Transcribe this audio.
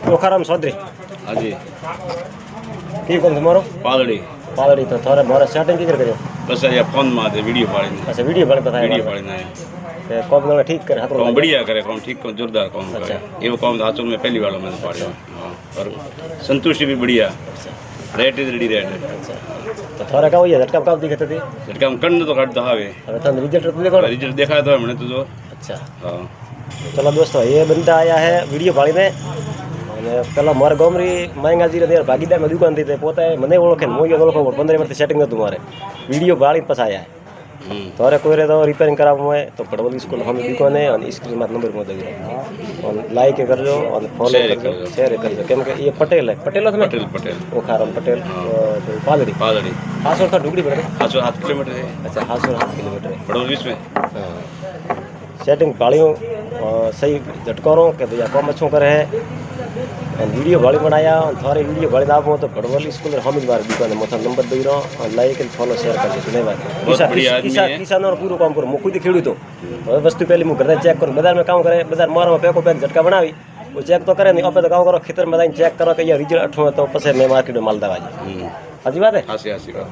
ओखाराम चौधरी। हाँ जी। की कौन तुम्हारो? पालड़ी। पालड़ी तो थारे मारे सेटिंग किधर करियो? बस ये फोन में दे वीडियो पाड़ी ने। अच्छा वीडियो बने बताया। वीडियो पाड़ी ने। कौन ना ठीक करे हाथ कौन बढ़िया करे, कौन ठीक, कौन जोरदार कौन करे। अच्छा। ये वो कौन हाथों में पहली वाला मैंने पाड़ी। हाँ। और संतुष्टि भी बढ़िया। Rate is ready rate. अच्छा। तो थारे का ये झटका कब दिखते थे? झटका हम कन्न तो काट दहावे। अब तो रिजल्ट देखो। रिजल्ट देखा तो हमने तो जो। अच्छा। हाँ। चलो दोस्तों ये बंदा आया है वीडियो पाड़ी में અને પેલા મારા ગામરી માયંગાજી રે ભાગીદાર દુકાન થી તે પોતે મને ઓળખે હું એ ઓળખો 15 વર્ષથી સેટિંગ હતું મારે વીડિયો બાળી પાછા આયા તો અરે કોઈ રે તો રિપેરિંગ કરાવવું હોય તો પડવલી સ્કૂલ હમ દુકાને અને સ્ક્રીન માં નંબર માં દઈ અને લાઈક કરજો અને ફોલો કરજો શેર કરજો કેમ કે એ પટેલ હે પટેલ તમે पटेल ઓખારામ पटेल પાલડી पालड़ी હાસો તો ઢુકડી પડે 7 किलोमीटर है। अच्छा हासो 7 किलोमीटर बड़ोल बीच में। सेटिंग भाड़ियों सही झटकारो के भैया कम अच्छो करे है वीडियो भाड़ी बनाया थारे वीडियो भाड़ी दाबो तो भड़वली स्कूल हम बार दुकान मोथा नंबर दई रहो और लाइक एंड फॉलो शेयर कर दो। धन्यवाद। किसानों पूरा काम करो खुद खेडू तो वस्तु पहले मु घर चेक करो बाजार में काम करे बाजार मारो पैको पैक झटका बनावी वो चेक तो करे नहीं अपने तो काम करो खेतर में चेक करो कि ये रिजल्ट 8 तो पछे मैं मार्केट में माल दवा। हाजी बात है। हासी हासी बात।